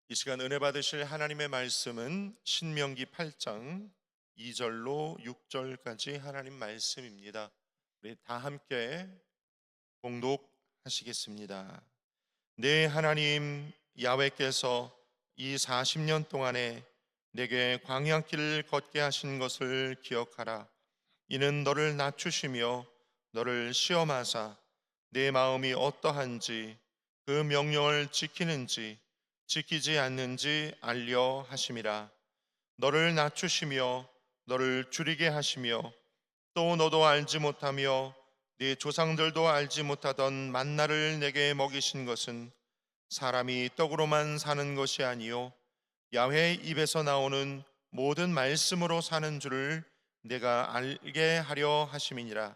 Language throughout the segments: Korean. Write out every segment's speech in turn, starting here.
이 시간 은혜 받으실 하나님의 말씀은 신명기 8장 2절로 6절까지 하나님 말씀입니다. 우리 다 함께 봉독하시겠습니다. 내 하나님 야훼께서 이 40년 동안에 내게 광야길을 걷게 하신 것을 기억하라. 이는 너를 낮추시며 너를 시험하사 내 마음이 어떠한지 그 명령을 지키는지 지키지 않는지 알려 하심이라. 너를 낮추시며 너를 줄이게 하시며 또 너도 알지 못하며 네 조상들도 알지 못하던 만나를 내게 먹이신 것은 사람이 떡으로만 사는 것이 아니요 야훼 입에서 나오는 모든 말씀으로 사는 줄을 내가 알게 하려 하심이니라.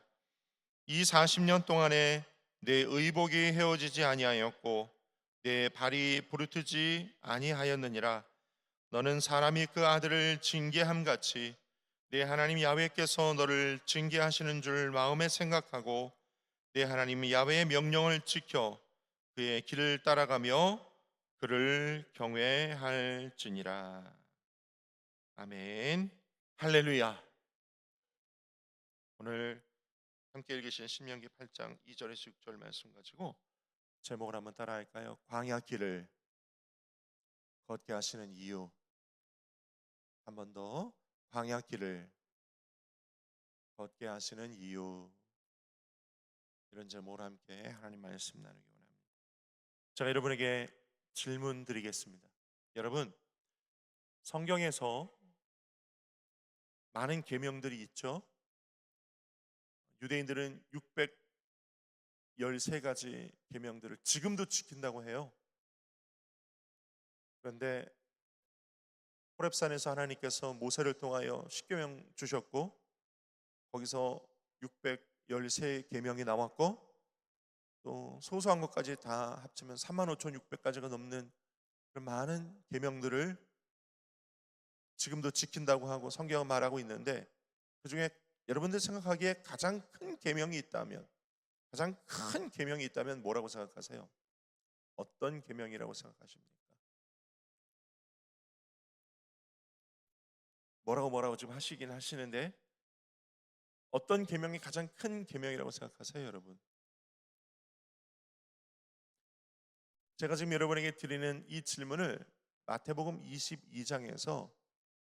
이 40년 동안에 내 의복이 헤어지지 아니하였고 내 발이 부르트지 아니하였느니라. 너는 사람이 그 아들을 징계함 같이 내 하나님 야훼께서 너를 징계하시는 줄 마음에 생각하고 내 하나님 야훼의 명령을 지켜 그의 길을 따라가며 그를 경외할지니라. 아멘. 할렐루야. 오늘 함께 읽으신 신명기 8장 2절에서 6절 말씀 가지고 제목을 한번 따라할까요? 광야길을 걷게 하시는 이유. 한 번 더. 광야길을 걷게 하시는 이유. 이런 제목으로 함께 하나님 말씀 나누기 원합니다. 제가 여러분에게 질문 드리겠습니다. 여러분, 성경에서 많은 계명들이 있죠. 유대인들은 613가지 계명들을 지금도 지킨다고 해요. 그런데 호렙산에서 하나님께서 모세를 통하여 십계명 주셨고 거기서 613계명이 나왔고 또 소소한 것까지 다 합치면 35,600가지가 넘는 그런 많은 계명들을 지금도 지킨다고 하고 성경은 말하고 있는데 그중에 여러분들 생각하기에 가장 큰 계명이 있다면 가장 큰 계명이 있다면 뭐라고 생각하세요? 어떤 계명이라고 생각하십니까? 뭐라고 좀 하시긴 하시는데 어떤 계명이 가장 큰 계명이라고 생각하세요, 여러분? 제가 지금 여러분에게 드리는 이 질문을 마태복음 22장에서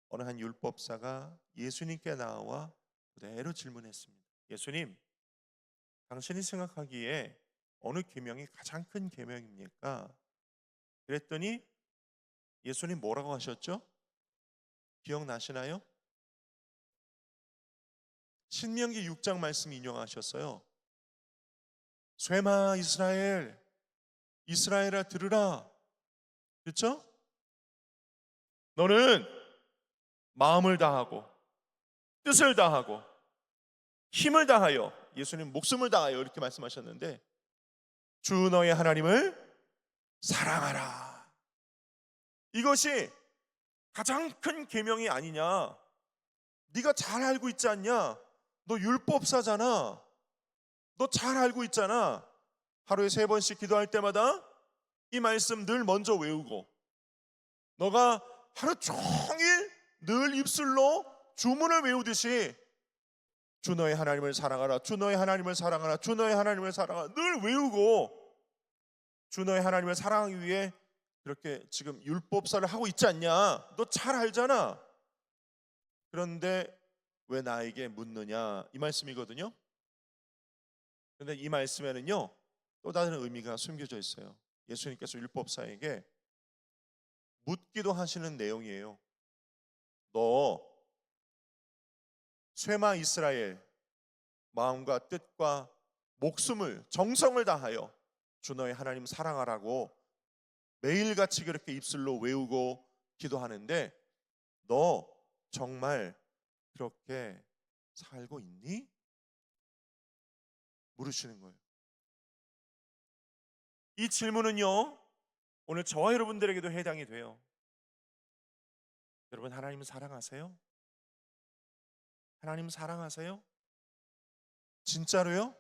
어느 한 율법사가 예수님께 나와 그대로 질문했습니다. 예수님, 당신이 생각하기에 어느 계명이 가장 큰 계명입니까? 그랬더니 예수님 뭐라고 하셨죠? 기억나시나요? 신명기 6장 말씀 인용하셨어요. 쇠마 이스라엘, 이스라엘아 들으라. 그렇죠? 너는 마음을 다하고 뜻을 다하고 힘을 다하여 예수님 목숨을 다하여 이렇게 말씀하셨는데 주 너의 하나님을 사랑하라. 이것이 가장 큰 계명이 아니냐? 네가 잘 알고 있지 않냐? 너 율법사잖아. 너 잘 알고 있잖아. 하루에 3번씩 기도할 때마다 이 말씀 늘 먼저 외우고 너가 하루 종일 늘 입술로 주문을 외우듯이 주 너의 하나님을 사랑하라, 주 너의 하나님을 사랑하라, 주 너의 하나님을 사랑하라 늘 외우고 주 너의 하나님을 사랑하기 위해 그렇게 지금 율법사를 하고 있지 않냐? 너 잘 알잖아. 그런데 왜 나에게 묻느냐? 이 말씀이거든요. 그런데 이 말씀에는요 또 다른 의미가 숨겨져 있어요. 예수님께서 율법사에게 묻기도 하시는 내용이에요. 너 쇠마 이스라엘 마음과 뜻과 목숨을 정성을 다하여 주 너의 하나님 사랑하라고 매일같이 그렇게 입술로 외우고 기도하는데 너 정말 그렇게 살고 있니? 물으시는 거예요. 이 질문은요 오늘 저와 여러분들에게도 해당이 돼요. 여러분 하나님 사랑하세요? 하나님 사랑하세요? 진짜로요?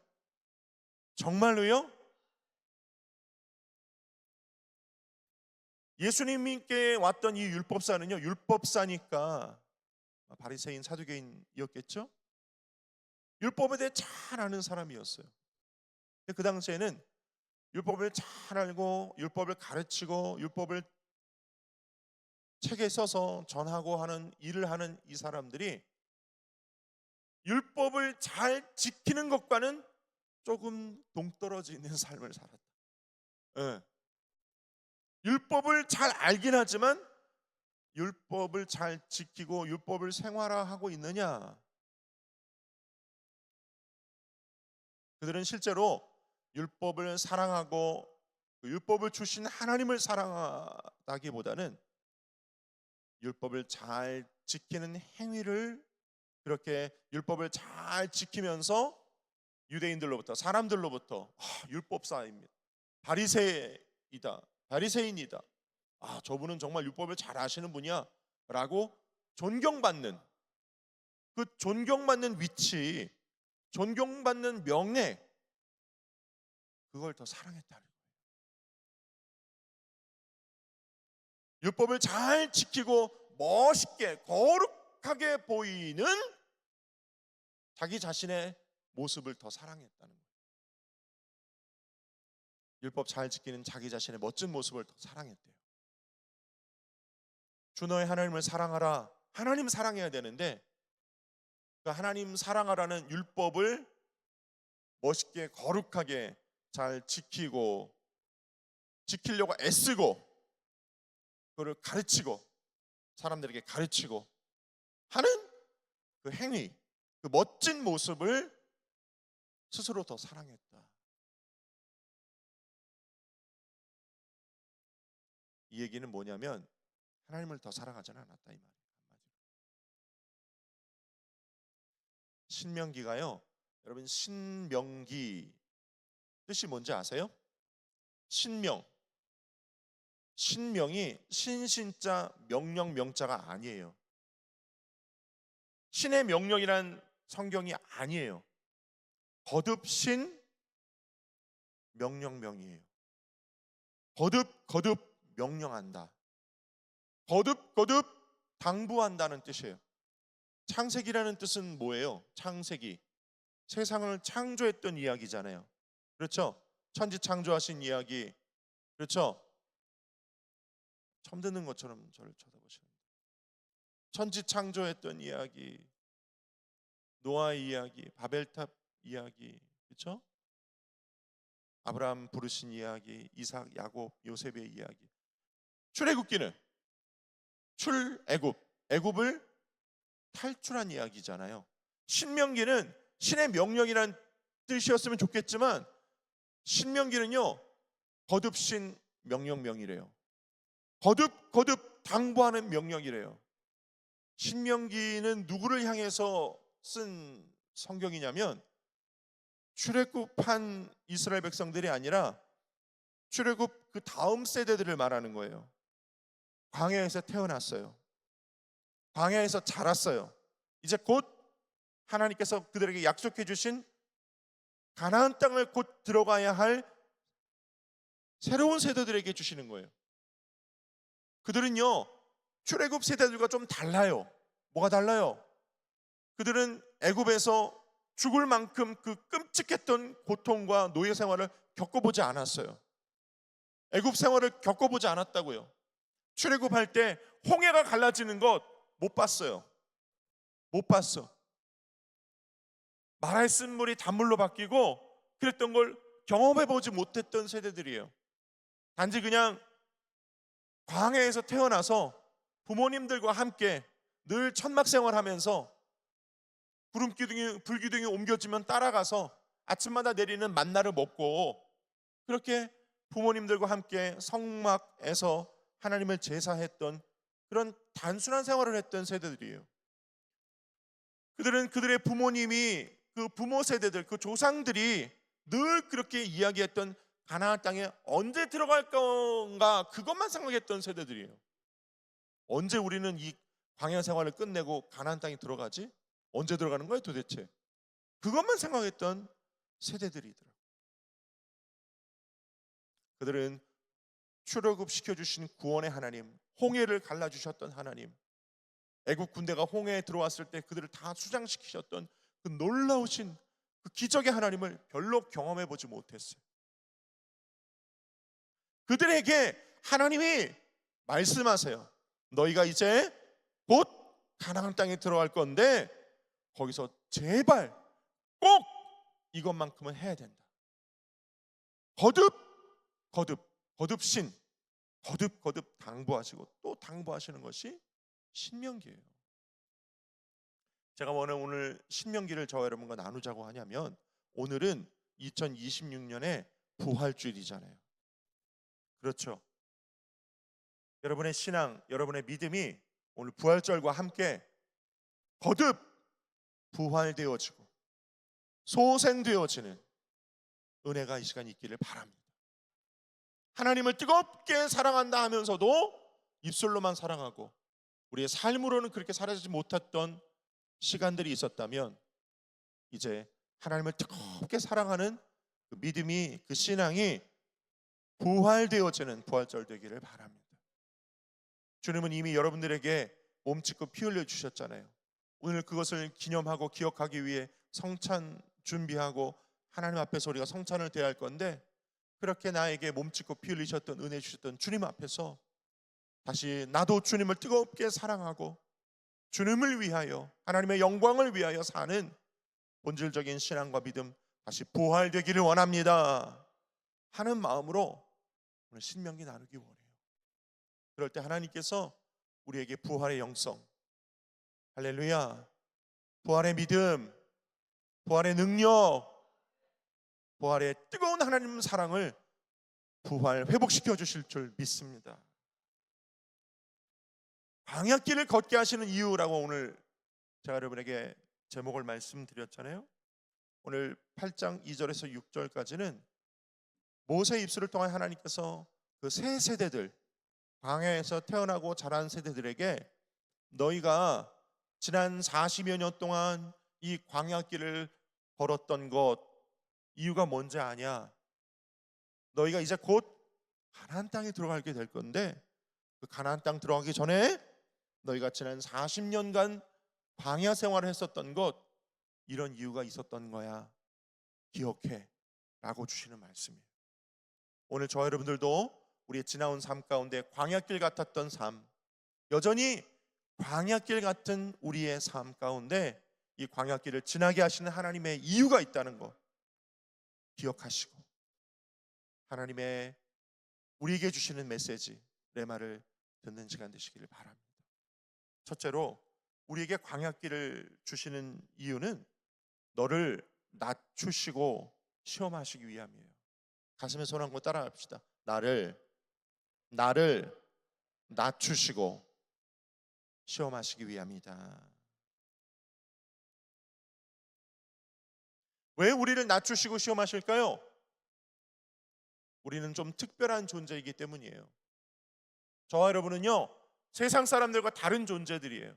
정말로요? 예수님께 왔던 이 율법사는요, 율법사니까 바리새인 사두개인이었겠죠. 율법에 대해 잘 아는 사람이었어요. 그 당시에는 율법을 잘 알고 율법을 가르치고 율법을 책에 써서 전하고 하는 일을 하는 이 사람들이 율법을 잘 지키는 것과는 조금 동떨어져 있는 삶을 살았다. 예. 율법을 잘 알긴 하지만 율법을 잘 지키고 율법을 생활화하고 있느냐? 그들은 실제로 율법을 사랑하고 그 율법을 주신 하나님을 사랑하다기보다는 율법을 잘 지키는 행위를, 그렇게 율법을 잘 지키면서 유대인들로부터, 사람들로부터 율법사입니다, 바리새이다, 바리새인이다, 저분은 정말 율법을 잘 아시는 분이야 라고 존경받는, 그 존경받는 위치, 존경받는 명예, 그걸 더 사랑했다는 거예요. 율법을 잘 지키고 멋있게 거룩하게 보이는 자기 자신의 모습을 더 사랑했다는 거예요. 율법 잘 지키는 자기 자신의 멋진 모습을 더 사랑했대요. 주 너의 하나님을 사랑하라. 하나님 사랑해야 되는데 그 하나님 사랑하라는 율법을 멋있게 거룩하게 잘 지키고 지키려고 애쓰고 그걸 가르치고 사람들에게 가르치고 하는 그 행위, 그 멋진 모습을 스스로 더 사랑했다. 이 얘기는 뭐냐면 하나님을 더 사랑하지는 않았다 이 말이에요. 신명기가요, 여러분 신명기 뜻이 뭔지 아세요? 신명, 신명이 신신자 명령 명자가 아니에요. 신의 명령이란 성경이 아니에요. 거듭신 명령명이에요. 거듭 명령한다, 거듭 당부한다는 뜻이에요. 창세기라는 뜻은 뭐예요? 창세기, 세상을 창조했던 이야기잖아요. 그렇죠? 천지 창조하신 이야기. 그렇죠? 처음 듣는 것처럼 저를 쳐다보시는데, 천지 창조했던 이야기, 노아의 이야기, 바벨탑 이야기, 그렇죠? 아브라함 부르신 이야기, 이삭, 야곱, 요셉의 이야기. 출애굽기는 출애굽, 애굽을 탈출한 이야기잖아요. 신명기는 신의 명령이란 뜻이었으면 좋겠지만 신명기는요, 거듭신 명령명이래요. 거듭 당부하는 명령이래요. 신명기는 누구를 향해서 쓴 성경이냐면 출애굽한 이스라엘 백성들이 아니라 출애굽 그 다음 세대들을 말하는 거예요. 광야에서 태어났어요. 광야에서 자랐어요. 이제 곧 하나님께서 그들에게 약속해 주신 가나안 땅을 곧 들어가야 할 새로운 세대들에게 주시는 거예요. 그들은요, 출애굽 세대들과 좀 달라요. 뭐가 달라요? 그들은 애굽에서 죽을 만큼 그 끔찍했던 고통과 노예 생활을 겪어보지 않았어요. 애굽 생활을 겪어보지 않았다고요. 출애굽할 때 홍해가 갈라지는 것 못 봤어요. 못 봤어. 마라의 쓴물이 단물로 바뀌고 그랬던 걸 경험해보지 못했던 세대들이에요. 단지 그냥 광야에서 태어나서 부모님들과 함께 늘 천막 생활하면서 불기둥이 옮겨지면 따라가서 아침마다 내리는 만나를 먹고 그렇게 부모님들과 함께 성막에서 하나님을 제사했던 그런 단순한 생활을 했던 세대들이에요. 그들은 그들의 부모님이, 그 부모 세대들, 그 조상들이 늘 그렇게 이야기했던 가나안 땅에 언제 들어갈 건가, 그것만 생각했던 세대들이에요. 언제 우리는 이 광야 생활을 끝내고 가나안 땅에 들어가지? 언제 들어가는 거예요 도대체? 그것만 생각했던 세대들이더라고요. 그들은 출애굽시켜 주신 구원의 하나님, 홍해를 갈라주셨던 하나님, 애국 군대가 홍해에 들어왔을 때 그들을 다 수장시키셨던 그 놀라우신 그 기적의 하나님을 별로 경험해 보지 못했어요. 그들에게 하나님이 말씀하세요. 너희가 이제 곧 가나안 땅에 들어갈 건데 거기서 제발 꼭 이것만큼은 해야 된다. 거듭신, 거듭 당부하시고 또 당부하시는 것이 신명기예요. 제가 오늘 신명기를 저와 여러분과 나누자고 하냐면, 오늘은 2026년의 부활주일이잖아요. 그렇죠? 여러분의 신앙, 여러분의 믿음이 오늘 부활절과 함께 거듭 부활되어지고 소생되어지는 은혜가 이 시간 있기를 바랍니다. 하나님을 뜨겁게 사랑한다 하면서도 입술로만 사랑하고 우리의 삶으로는 그렇게 살아지지 못했던 시간들이 있었다면, 이제 하나님을 뜨겁게 사랑하는 그 믿음이, 그 신앙이 부활되어지는 부활절 되기를 바랍니다. 주님은 이미 여러분들에게 몸짓고 피 흘려 주셨잖아요. 오늘 그것을 기념하고 기억하기 위해 성찬 준비하고 하나님 앞에서 우리가 성찬을 대할 건데, 그렇게 나에게 몸짓고 피 흘리셨던, 은혜 주셨던 주님 앞에서 다시 나도 주님을 뜨겁게 사랑하고 주님을 위하여, 하나님의 영광을 위하여 사는 본질적인 신앙과 믿음 다시 부활되기를 원합니다 하는 마음으로 오늘 신명기 나누기 원해요. 그럴 때 하나님께서 우리에게 부활의 영성, 할렐루야, 부활의 믿음, 부활의 능력, 부활의 뜨거운 하나님 사랑을 부활 회복시켜 주실 줄 믿습니다. 광야길을 걷게 하시는 이유라고 오늘 제가 여러분에게 제목을 말씀드렸잖아요. 오늘 8장 2절에서 6절까지는 모세의 입술을 통해 하나님께서 그 새 세대들, 광야에서 태어나고 자란 세대들에게 너희가 지난 40여 년 동안 이 광야길을 걸었던 것, 이유가 뭔지 아냐? 너희가 이제 곧 가나안 땅에 들어가게 될 건데, 그 가나안 땅 들어가기 전에 너희가 지난 40년간 광야 생활을 했었던 것, 이런 이유가 있었던 거야. 기억해 라고 주시는 말씀이에요. 오늘 저와 여러분들도 우리의 지나온 삶 가운데 광야길 같았던 삶, 여전히 광야길 같은 우리의 삶 가운데 이 광야길을 지나게 하시는 하나님의 이유가 있다는 것 기억하시고, 하나님의 우리에게 주시는 메시지, 내 말을 듣는 시간 되시기를 바랍니다. 첫째로 우리에게 광야길을 주시는 이유는 너를 낮추시고 시험하시기 위함이에요. 가슴에 손 얹고 따라합시다. 나를 낮추시고 시험하시기 위함이다. 왜 우리를 낮추시고 시험하실까요? 우리는 좀 특별한 존재이기 때문이에요. 저와 여러분은요, 세상 사람들과 다른 존재들이에요.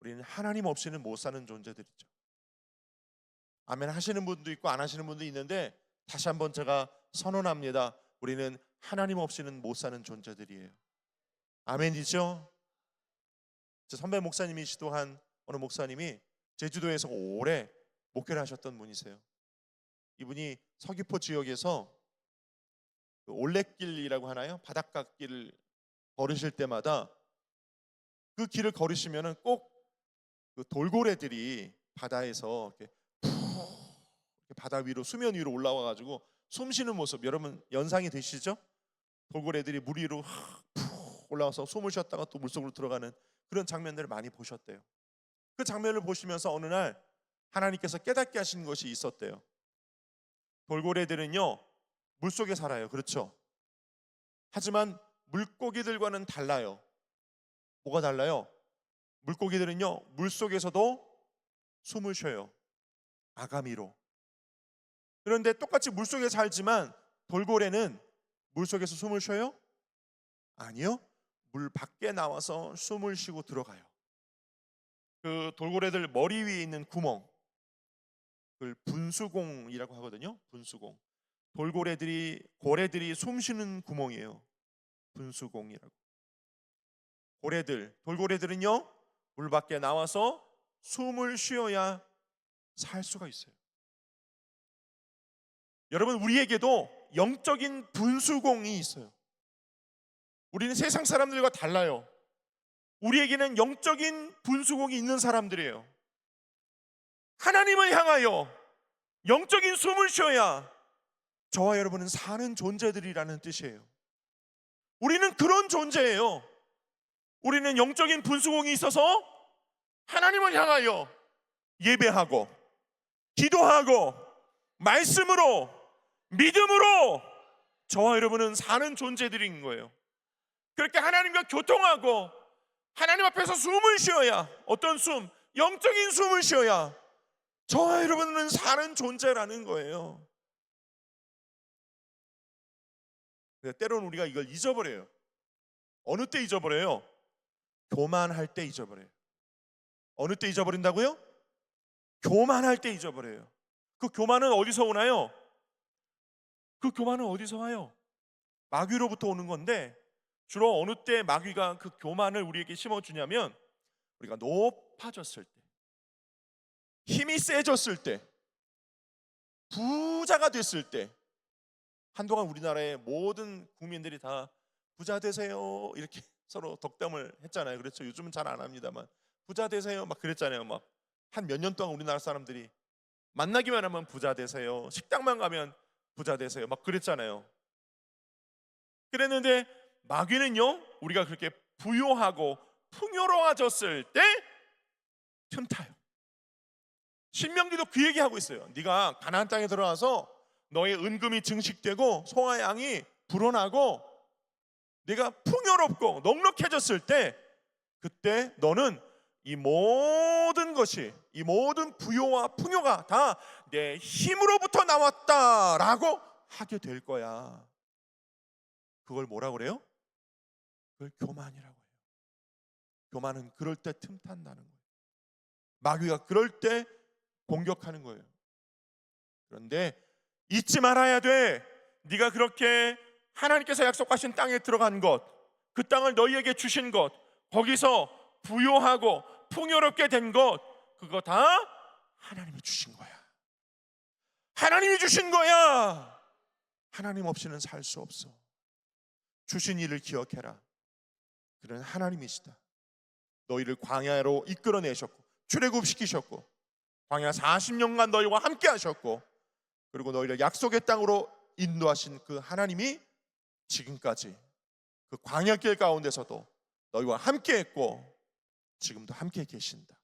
우리는 하나님 없이는 못 사는 존재들이죠. 아멘 하시는 분도 있고 안 하시는 분도 있는데, 다시 한번 제가 선언합니다. 우리는 하나님 없이는 못 사는 존재들이에요. 아멘이죠? 제 선배 목사님이시도 한 어느 목사님이 제주도에서 오래 목회를 하셨던 분이세요. 이분이 서귀포 지역에서 그 올레길이라고 하나요? 바닷가길을 걸으실 때마다 그 길을 걸으시면은 꼭 그 돌고래들이 바다에서 이렇게 푹 바다 위로, 수면 위로 올라와 가지고 숨 쉬는 모습, 여러분 연상이 되시죠? 돌고래들이 물 위로 푹 올라와서 숨을 쉬었다가 또 물속으로 들어가는 그런 장면들을 많이 보셨대요. 그 장면을 보시면서 어느 날 하나님께서 깨닫게 하신 것이 있었대요. 돌고래들은요, 물속에 살아요. 그렇죠? 하지만 물고기들과는 달라요. 뭐가 달라요? 물고기들은요, 물속에서도 숨을 쉬어요. 아가미로. 그런데 똑같이 물속에 살지만 돌고래는 물속에서 숨을 쉬어요? 아니요. 물 밖에 나와서 숨을 쉬고 들어가요. 그 돌고래들 머리 위에 있는 구멍, 그걸 분수공이라고 하거든요. 분수공. 고래들이 숨 쉬는 구멍이에요. 분수공이라고. 돌고래들은요, 물 밖에 나와서 숨을 쉬어야 살 수가 있어요. 여러분, 우리에게도 영적인 분수공이 있어요. 우리는 세상 사람들과 달라요. 우리에게는 영적인 분수공이 있는 사람들이에요. 하나님을 향하여 영적인 숨을 쉬어야 저와 여러분은 사는 존재들이라는 뜻이에요. 우리는 그런 존재예요. 우리는 영적인 분수공이 있어서 하나님을 향하여 예배하고 기도하고 말씀으로 믿음으로 저와 여러분은 사는 존재들인 거예요. 그렇게 하나님과 교통하고 하나님 앞에서 숨을 쉬어야, 어떤 숨? 영적인 숨을 쉬어야 저와 여러분은 사는 존재라는 거예요. 때로는 우리가 이걸 잊어버려요. 어느 때 잊어버려요? 교만할 때 잊어버려요. 어느 때 잊어버린다고요? 교만할 때 잊어버려요. 그 교만은 어디서 오나요? 그 교만은 어디서 와요? 마귀로부터 오는 건데, 주로 어느 때 마귀가 그 교만을 우리에게 심어주냐면, 우리가 높아졌을 때, 힘이 세졌을 때, 부자가 됐을 때. 한동안 우리나라의 모든 국민들이 다 부자 되세요 이렇게 서로 덕담을 했잖아요. 그렇죠? 요즘은 잘 안 합니다만 부자 되세요 막 그랬잖아요. 막 한 몇 년 동안 우리나라 사람들이 만나기만 하면 부자 되세요, 식당만 가면 부자 되세요 막 그랬잖아요. 그랬는데 마귀는요, 우리가 그렇게 부유하고 풍요로워졌을 때 틈타요. 신명기도 그 얘기하고 있어요. 네가 가나안 땅에 들어와서 너의 은금이 증식되고 소와 양이 불어나고 네가 풍요롭고 넉넉해졌을 때, 그때 너는 이 모든 것이, 이 모든 부요와 풍요가 다 내 힘으로부터 나왔다라고 하게 될 거야. 그걸 뭐라고 그래요? 그걸 교만이라고 해요. 교만은 그럴 때 틈탄다는 거예요. 마귀가 그럴 때 공격하는 거예요. 그런데 잊지 말아야 돼. 네가 그렇게 하나님께서 약속하신 땅에 들어간 것, 그 땅을 너희에게 주신 것, 거기서 부요하고 풍요롭게 된 것, 그거 다 하나님이 주신 거야. 하나님이 주신 거야. 하나님 없이는 살 수 없어. 주신 일을 기억해라. 그는 하나님이시다. 너희를 광야로 이끌어내셨고 출애굽시키셨고 광야 40년간 너희와 함께 하셨고, 그리고 너희를 약속의 땅으로 인도하신 그 하나님이 지금까지 그 광야길 가운데서도 너희와 함께 했고 지금도 함께 계신다.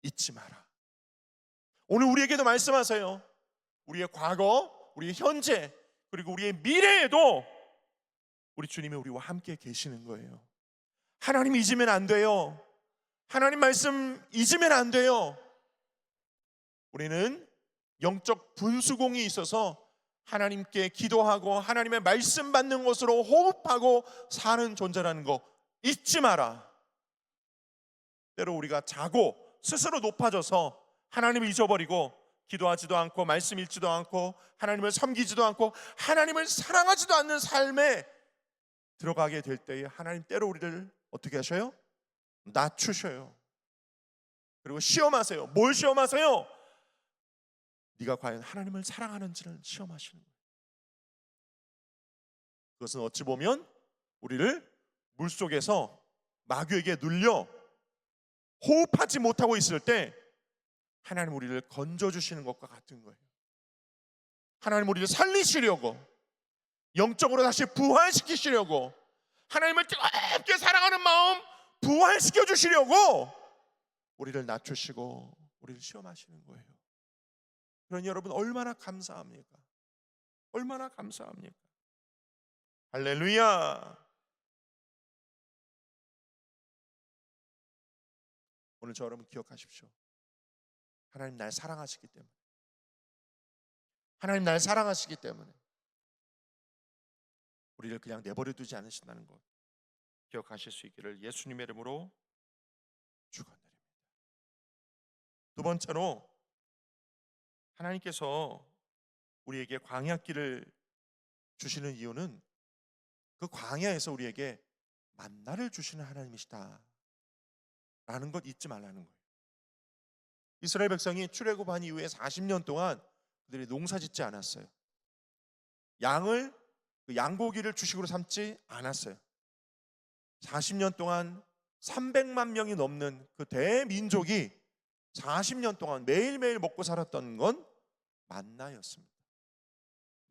잊지 마라. 오늘 우리에게도 말씀하세요. 우리의 과거, 우리의 현재, 그리고 우리의 미래에도 우리 주님이 우리와 함께 계시는 거예요. 하나님 잊으면 안 돼요. 하나님 말씀 잊으면 안 돼요. 우리는 영적 분수공이 있어서 하나님께 기도하고 하나님의 말씀 받는 것으로 호흡하고 사는 존재라는 거 잊지 마라. 때로 우리가 자고 스스로 높아져서 하나님을 잊어버리고 기도하지도 않고 말씀 읽지도 않고 하나님을 섬기지도 않고 하나님을 사랑하지도 않는 삶에 들어가게 될 때에 하나님 때로 우리를 어떻게 하셔요? 낮추셔요. 그리고 시험하세요. 뭘 시험하세요? 네가 과연 하나님을 사랑하는지를 시험하시는 거예요. 그것은 어찌 보면 우리를 물속에서 마귀에게 눌려 호흡하지 못하고 있을 때 하나님 우리를 건져주시는 것과 같은 거예요. 하나님 우리를 살리시려고, 영적으로 다시 부활시키시려고, 하나님을 뜨겁게 사랑하는 마음 부활시켜 주시려고 우리를 낮추시고 우리를 시험하시는 거예요. 그러니 여러분 얼마나 감사합니까? 얼마나 감사합니까? 할렐루야. 오늘 저 여러분 기억하십시오. 하나님 날 사랑하시기 때문에, 하나님 날 사랑하시기 때문에 우리를 그냥 내버려 두지 않으신다는 것 기억하실 수 있기를 예수님의 이름으로 축원드립니다. 두 번째로, 하나님께서 우리에게 광야길을 주시는 이유는 그 광야에서 우리에게 만나를 주시는 하나님이시다 라는 것 잊지 말라는 거예요. 이스라엘 백성이 출애굽한 이후에 40년 동안 그들이 농사짓지 않았어요. 양을, 그 양고기를 주식으로 삼지 않았어요. 40년 동안 300만 명이 넘는 그 대민족이 40년 동안 매일매일 먹고 살았던 건 만나였습니다.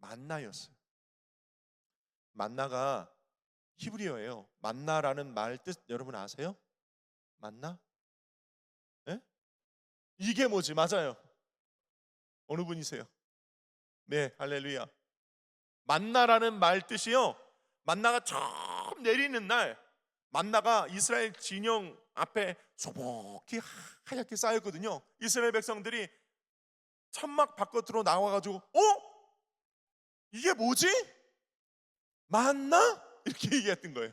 만나였어요. 만나가 히브리어예요. 만나라는 말 뜻 여러분 아세요? 만나? 네? 이게 뭐지? 맞아요. 어느 분이세요? 네, 할렐루야. 만나라는 말 뜻이요, 만나가 처음 내리는 날, 만나가 이스라엘 진영 앞에 소복히 하얗게 쌓였거든요. 이스라엘 백성들이 천막 바깥으로 나와가지고 이게 뭐지? 만나? 이렇게 얘기했던 거예요.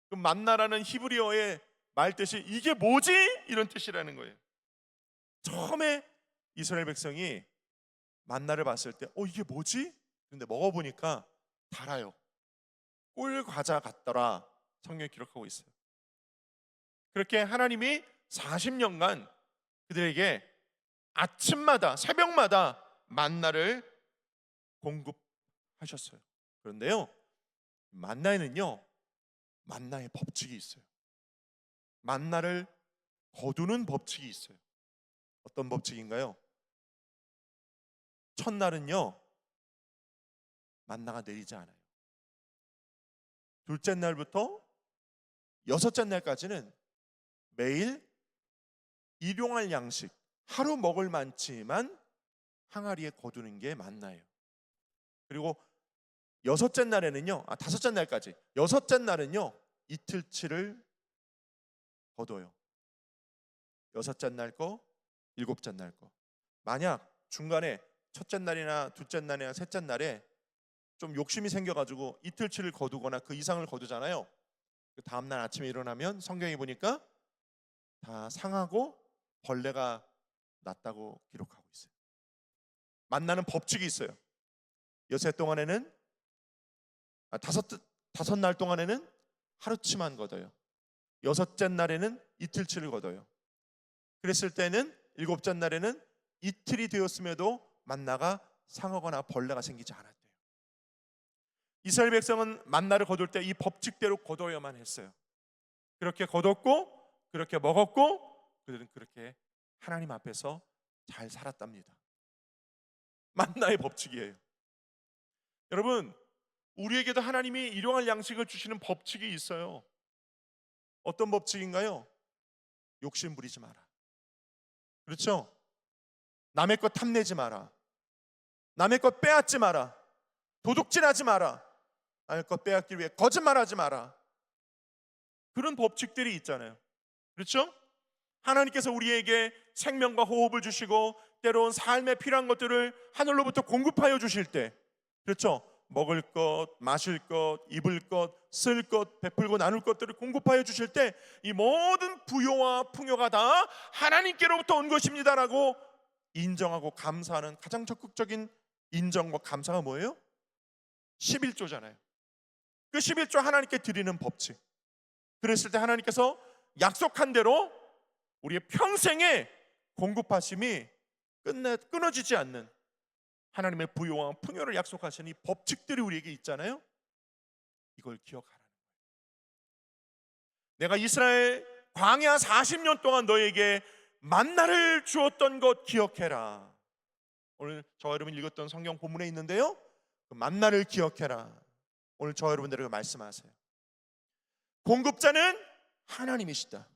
그 만나라는 히브리어의 말뜻이 이게 뭐지? 이런 뜻이라는 거예요. 처음에 이스라엘 백성이 만나를 봤을 때 이게 뭐지? 근데 먹어보니까 달아요. 꿀 과자 같더라. 성경에 기록하고 있어요. 그렇게 하나님이 40년간 그들에게 아침마다 새벽마다 만나를 공급하셨어요. 그런데요, 만나에는요, 만나의 법칙이 있어요. 만나를 거두는 법칙이 있어요. 어떤 법칙인가요? 첫날은요, 만나가 내리지 않아요. 둘째 날부터 여섯째 날까지는 매일 일용할 양식, 하루 먹을 만치만 항아리에 거두는 게 만나예요. 그리고 여섯째 날에는요, 다섯째 날까지, 여섯째 날은요, 이틀치를 거둬요. 여섯째 날 거, 일곱째 날 거. 만약 중간에 첫째 날이나 둘째 날이나 셋째 날에 좀 욕심이 생겨가지고 이틀치를 거두거나 그 이상을 거두잖아요. 그 다음날 아침에 일어나면 성경에 보니까 다 상하고 벌레가 났다고 기록하고 있어요. 만나는 법칙이 있어요. 여섯 동안에는 다섯 날 동안에는 하루치만 거둬요. 여섯째 날에는 이틀치를 거둬요. 그랬을 때는 일곱째 날에는 이틀이 되었음에도 만나가 상하거나 벌레가 생기지 않았대요. 이스라엘 백성은 만나를 거둘 때 이 법칙대로 거둬야만 했어요. 그렇게 거뒀고 그렇게 먹었고 그들은 그렇게 하나님 앞에서 잘 살았답니다. 만나의 법칙이에요. 여러분, 우리에게도 하나님이 일용할 양식을 주시는 법칙이 있어요. 어떤 법칙인가요? 욕심 부리지 마라. 그렇죠? 남의 것 탐내지 마라. 남의 것 빼앗지 마라. 도둑질하지 마라. 남의 것 빼앗기 위해 거짓말하지 마라. 그런 법칙들이 있잖아요. 그렇죠? 하나님께서 우리에게 생명과 호흡을 주시고 때로는 삶에 필요한 것들을 하늘로부터 공급하여 주실 때, 그렇죠? 먹을 것, 마실 것, 입을 것, 쓸 것, 베풀고 나눌 것들을 공급하여 주실 때 이 모든 부요와 풍요가 다 하나님께로부터 온 것입니다라고 인정하고 감사하는 가장 적극적인 인정과 감사가 뭐예요? 11조잖아요. 그 11조 하나님께 드리는 법칙. 그랬을 때 하나님께서 약속한 대로 우리의 평생의 공급하심이 끊어지지 않는 하나님의 부요와 풍요를 약속하시는 이 법칙들이 우리에게 있잖아요. 이걸 기억하라는 거예요. 내가 이스라엘 광야 40년 동안 너에게 만나를 주었던 것 기억해라. 오늘 저와 여러분이 읽었던 성경 본문에 있는데요, 그 만나를 기억해라. 오늘 저와 여러분들에게 말씀하세요. 공급자는 하나님이시다.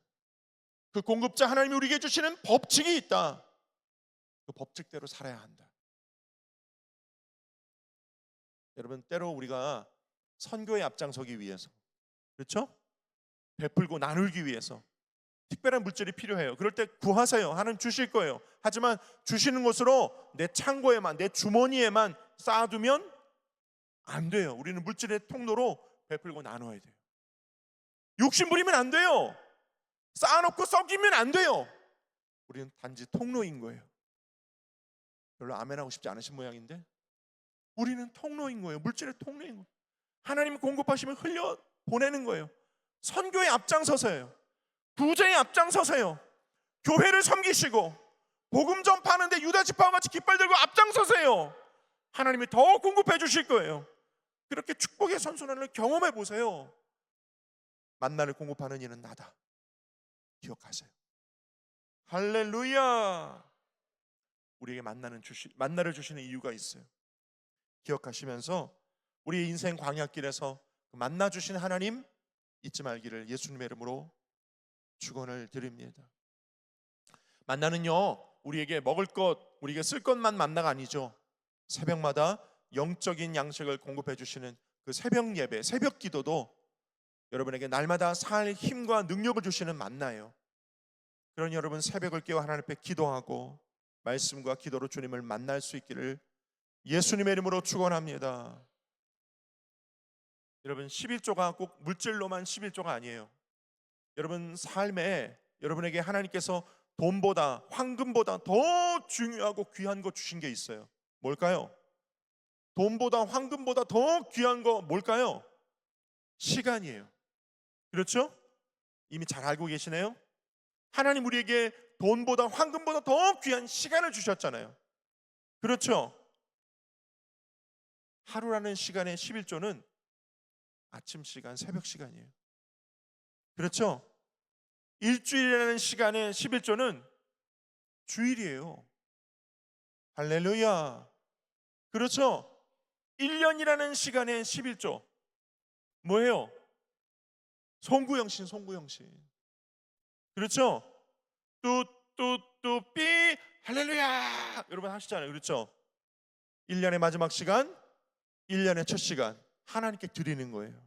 그 공급자 하나님이 우리에게 주시는 법칙이 있다. 그 법칙대로 살아야 한다. 여러분, 때로 우리가 선교에 앞장서기 위해서, 그렇죠? 베풀고 나누기 위해서 특별한 물질이 필요해요. 그럴 때 구하세요. 하나님 주실 거예요. 하지만 주시는 것으로 내 창고에만, 내 주머니에만 쌓아두면 안 돼요. 우리는 물질의 통로로 베풀고 나눠야 돼요. 욕심 부리면 안 돼요. 쌓아놓고 썩이면 안 돼요. 우리는 단지 통로인 거예요. 별로 아멘하고 싶지 않으신 모양인데, 우리는 통로인 거예요. 물질의 통로인 거예요. 하나님 공급하시면 흘려 보내는 거예요. 선교에 앞장서세요. 구제에 앞장서세요. 교회를 섬기시고 복음 전파하는데 유다 지파와 같이 깃발 들고 앞장서세요. 하나님이 더 공급해 주실 거예요. 그렇게 축복의 선순환을 경험해 보세요. 만나를 공급하는 이는 나다. 기억하세요. 할렐루야. 우리에게 만나를 주시는 이유가 있어요. 기억하시면서 우리의 인생 광야길에서 만나 주신 하나님 잊지 말기를 예수님의 이름으로 축원을 드립니다. 만나는요, 우리에게 먹을 것, 우리에게 쓸 것만 만나가 아니죠. 새벽마다 영적인 양식을 공급해 주시는 그 새벽 예배, 새벽 기도도 여러분에게 날마다 살 힘과 능력을 주시는 만나예요. 그런 여러분 새벽을 깨워 하나님 앞에 기도하고 말씀과 기도로 주님을 만날 수 있기를 예수님의 이름으로 축원합니다. 여러분 11조가 꼭 물질로만 11조가 아니에요. 여러분 삶에 여러분에게 하나님께서 돈보다 황금보다 더 중요하고 귀한 거 주신 게 있어요. 뭘까요? 돈보다 황금보다 더 귀한 거 뭘까요? 시간이에요. 그렇죠? 이미 잘 알고 계시네요. 하나님 우리에게 돈보다 황금보다 더 귀한 시간을 주셨잖아요. 그렇죠? 하루라는 시간의 11조는 아침 시간, 새벽 시간이에요. 그렇죠? 일주일이라는 시간의 11조는 주일이에요. 할렐루야. 그렇죠? 1년이라는 시간의 11조 뭐예요? 송구영신, 송구영신. 그렇죠? 뚜뚜뚜 삐 할렐루야 여러분 하시잖아요. 그렇죠? 1년의 마지막 시간, 1년의 첫 시간 하나님께 드리는 거예요.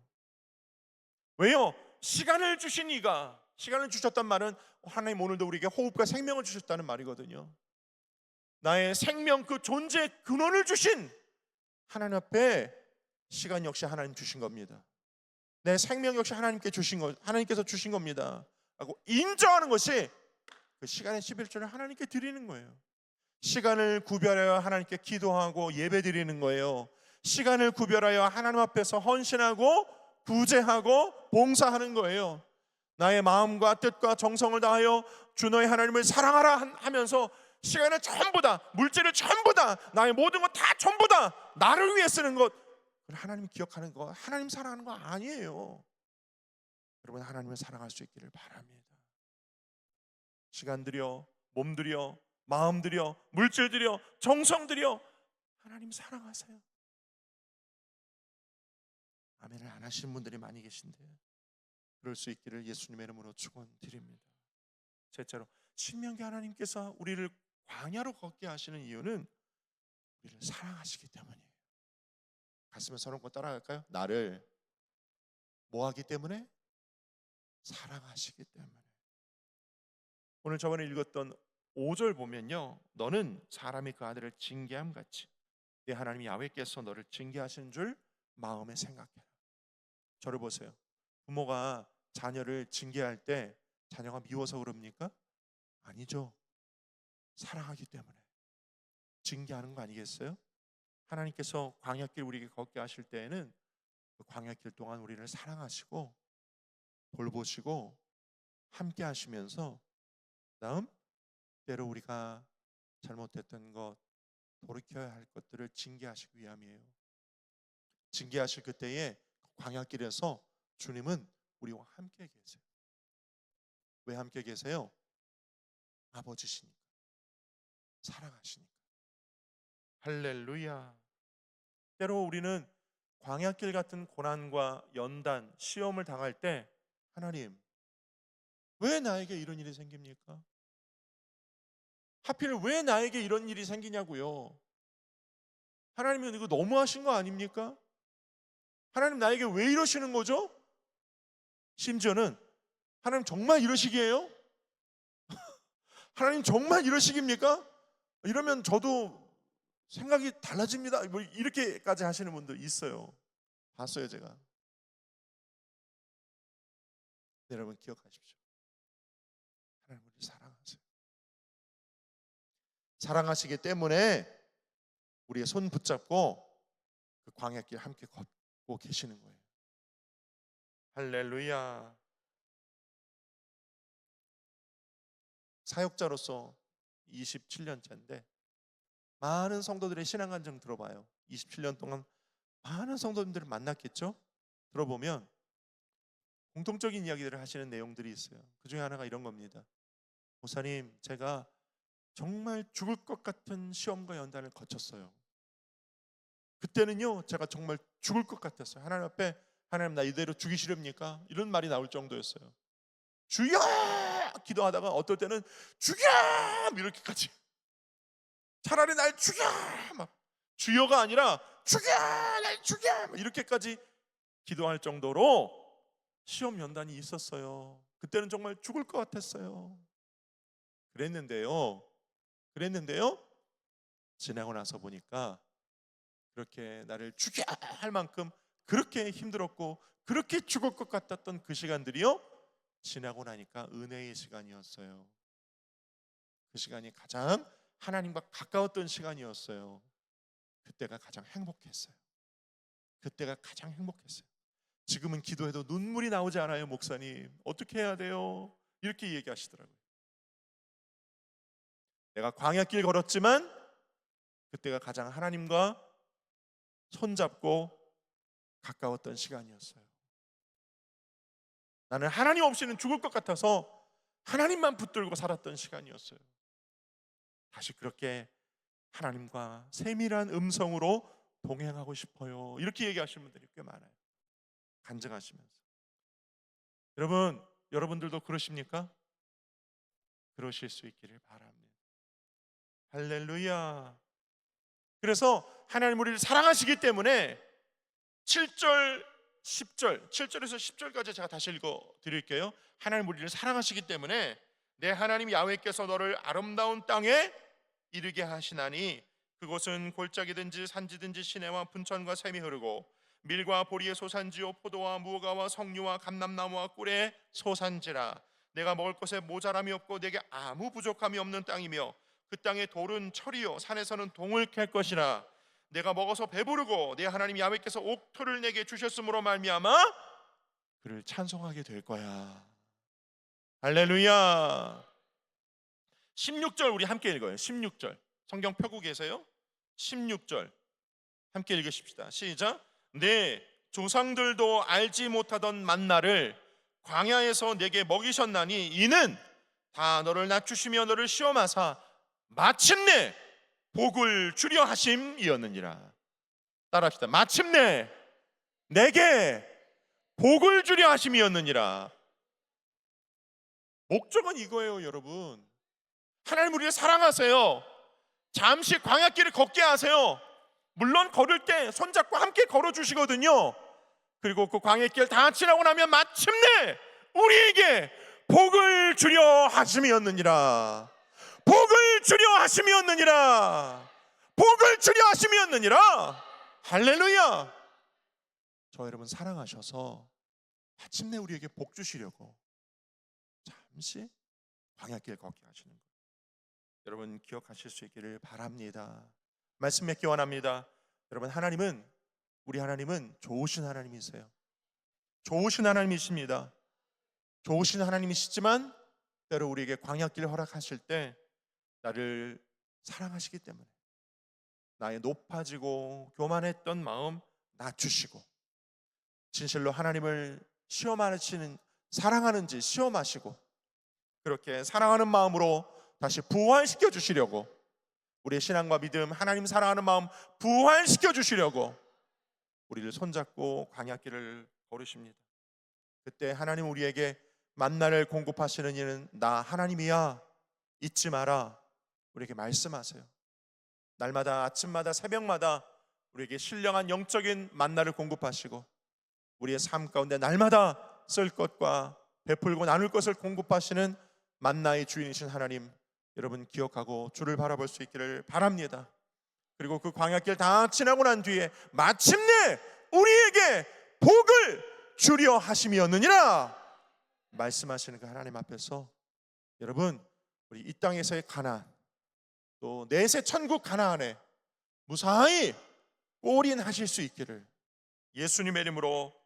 왜요? 시간을 주신 이가, 시간을 주셨단 말은 하나님 오늘도 우리에게 호흡과 생명을 주셨다는 말이거든요. 나의 생명 그 존재의 근원을 주신 하나님 앞에 시간 역시 하나님 주신 겁니다. 내 생명 역시 하나님께서 주신 겁니다 하고 인정하는 것이 그 시간의 11조를 하나님께 드리는 거예요. 시간을 구별하여 하나님께 기도하고 예배 드리는 거예요. 시간을 구별하여 하나님 앞에서 헌신하고 구제하고 봉사하는 거예요. 나의 마음과 뜻과 정성을 다하여 주 너의 하나님을 사랑하라 하면서 시간을 전부 다, 물질을 전부 다, 나의 모든 것 다 전부 다 나를 위해 쓰는 것, 하나님 기억하는 거, 하나님 사랑하는 거 아니에요. 여러분 하나님을 사랑할 수 있기를 바랍니다. 시간 들여, 몸 들여, 마음 들여, 물질 들여, 정성 들여 하나님 사랑하세요. 아멘을 안 하시는 분들이 많이 계신데 그럴 수 있기를 예수님의 이름으로 축원드립니다. 셋째로 신명기 하나님께서 우리를 광야로 걷게 하시는 이유는 우리를 사랑하시기 때문이에요. 가슴에 손 얹고 따라갈까요? 나를 뭐 하기 때문에? 사랑하시기 때문에. 오늘 저번에 읽었던 5절 보면요, 너는 사람이 그 아들을 징계함 같이 네 하나님 야훼께서 너를 징계하시는 줄 마음에 생각해라. 저를 보세요. 부모가 자녀를 징계할 때 자녀가 미워서 그럽니까? 아니죠. 사랑하기 때문에 징계하는 거 아니겠어요? 하나님께서 광야길 우리에게 걷게 하실 때에는 그 광야길 동안 우리를 사랑하시고 돌보시고 함께 하시면서 다음 때로 우리가 잘못했던 것, 돌이켜야 할 것들을 징계하시기 위함이에요. 징계하실 그때에 광야길에서 주님은 우리와 함께 계세요. 왜 함께 계세요? 아버지시니까, 사랑하시니까. 할렐루야. 때로 우리는 광야길 같은 고난과 연단, 시험을 당할 때 하나님 왜 나에게 이런 일이 생깁니까? 하필 왜 나에게 이런 일이 생기냐고요. 하나님은 이거 너무하신 거 아닙니까? 하나님 나에게 왜 이러시는 거죠? 심지어는 하나님 정말 이러시기에요? 하나님 정말 이러시깁니까? 이러면 저도 생각이 달라집니다. 뭐 이렇게까지 하시는 분들 있어요. 봤어요 제가. 여러분 기억하십시오. 하나님 우리 사랑하세요. 사랑하시기 때문에 우리의 손 붙잡고 그 광야길 함께 걷고 계시는 거예요. 할렐루야. 사역자로서 27년 차인데 많은 성도들의 신앙 간증 들어봐요. 27년 동안 많은 성도님들을 만났겠죠? 들어보면 공통적인 이야기들을 하시는 내용들이 있어요. 그 중에 하나가 이런 겁니다. 목사님, 제가 정말 죽을 것 같은 시험과 연단을 거쳤어요. 그때는요, 제가 정말 죽을 것 같았어요. 하나님 앞에, 하나님 나 이대로 죽이시렵니까? 이런 말이 나올 정도였어요. 주여! 기도하다가 어떨 때는 죽여! 이렇게까지. 차라리 날 죽여! 막 주여가 아니라 죽여! 날 죽여! 이렇게까지 기도할 정도로 시험 연단이 있었어요. 그때는 정말 죽을 것 같았어요. 그랬는데요. 지나고 나서 보니까 그렇게 나를 죽여 할 만큼 그렇게 힘들었고 그렇게 죽을 것 같았던 그 시간들이요, 지나고 나니까 은혜의 시간이었어요. 그 시간이 가장 하나님과 가까웠던 시간이었어요. 그때가 가장 행복했어요. 그때가 가장 행복했어요. 지금은 기도해도 눈물이 나오지 않아요. 목사님, 어떻게 해야 돼요? 이렇게 얘기하시더라고요. 내가 광야길 걸었지만 그때가 가장 하나님과 손잡고 가까웠던 시간이었어요. 나는 하나님 없이는 죽을 것 같아서 하나님만 붙들고 살았던 시간이었어요. 다시 그렇게 하나님과 세밀한 음성으로 동행하고 싶어요. 이렇게 얘기하시는 분들이 꽤 많아요. 간증하시면서. 여러분들도 그러십니까? 그러실 수 있기를 바랍니다. 할렐루야. 그래서 하나님 우리를 사랑하시기 때문에 7절, 10절, 7절에서 10절까지 제가 다시 읽어드릴게요. 하나님 우리를 사랑하시기 때문에 내 하나님 야훼께서 너를 아름다운 땅에 이르게 하시나니 그곳은 골짜기든지 산지든지 시내와 분천과 샘이 흐르고 밀과 보리의 소산지요 포도와 무화과와 석류와 감람나무와 꿀의 소산지라. 내가 먹을 것에 모자람이 없고 내게 아무 부족함이 없는 땅이며 그 땅의 돌은 철이요 산에서는 동을 캘 것이라. 내가 먹어서 배부르고 내 하나님 야훼께서 옥토를 내게 주셨으므로 말미암아 그를 찬송하게 될 거야. 할렐루야. 16절 우리 함께 읽어요. 16절 성경 펴고 계세요? 16절 함께 읽으십시다. 시작. 내 조상들도 알지 못하던 만나를 광야에서 내게 먹이셨나니 이는 다 너를 낮추시며 너를 시험하사 마침내 복을 주려 하심이었느니라. 따라합시다. 마침내 내게 복을 주려 하심이었느니라. 목적은 이거예요, 여러분. 하나님 우리를 사랑하세요. 잠시 광야길을 걷게 하세요. 물론 걸을 때 손잡고 함께 걸어주시거든요. 그리고 그 광야길 다 지나고 나면 마침내 우리에게 복을 주려 하심이었느니라. 복을 주려 하심이었느니라. 복을 주려 하심이었느니라. 할렐루야. 저 여러분 사랑하셔서 마침내 우리에게 복 주시려고 잠시 광야길 걷게 하시는 거예요. 여러분 기억하실 수 있기를 바랍니다. 말씀 맺기 원합니다. 여러분 우리 하나님은 좋으신 하나님이세요. 좋으신 하나님이십니다. 좋으신 하나님이시지만 때로 우리에게 광야길을 허락하실 때 나를 사랑하시기 때문에 나의 높아지고 교만했던 마음 낮추시고 진실로 하나님을 시험하시는 사랑하는지 시험하시고 그렇게 사랑하는 마음으로 다시 부활시켜 주시려고 우리의 신앙과 믿음, 하나님 사랑하는 마음 부활시켜 주시려고 우리를 손잡고 광야길을 걸으십니다. 그때 하나님 우리에게 만나를 공급하시는 이는 나 하나님이야 잊지 마라 우리에게 말씀하세요. 날마다 아침마다 새벽마다 우리에게 신령한 영적인 만나를 공급하시고 우리의 삶 가운데 날마다 쓸 것과 베풀고 나눌 것을 공급하시는 만나의 주인이신 하나님, 여러분 기억하고 주를 바라볼 수 있기를 바랍니다. 그리고 그 광야길 다 지나고 난 뒤에 마침내 우리에게 복을 주려 하심이었느니라 말씀하시는 그 하나님 앞에서 여러분 우리 이 땅에서의 가나안 또 내세 천국 가나안에 무사히 올인하실 수 있기를 예수님의 이름으로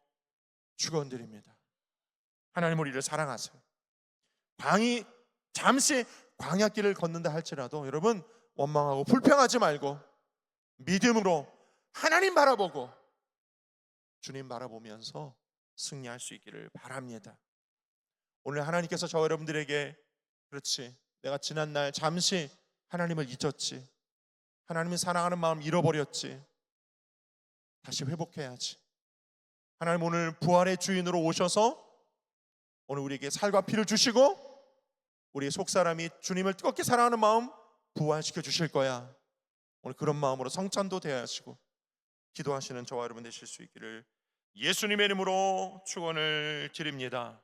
축원드립니다. 하나님 우리를 사랑하세요. 잠시 광야길을 걷는다 할지라도 여러분 원망하고 불평하지 말고 믿음으로 하나님 바라보고 주님 바라보면서 승리할 수 있기를 바랍니다. 오늘 하나님께서 저 여러분들에게 그렇지, 내가 지난날 잠시 하나님을 잊었지, 하나님을 사랑하는 마음 잃어버렸지, 다시 회복해야지. 하나님 오늘 부활의 주인으로 오셔서 오늘 우리에게 살과 피를 주시고 우리의 속사람이 주님을 뜨겁게 사랑하는 마음 부활시켜 주실 거야. 오늘 그런 마음으로 성찬도 대하시고 기도하시는 저와 여러분 되실 수 있기를 예수님의 이름으로 축원을 드립니다.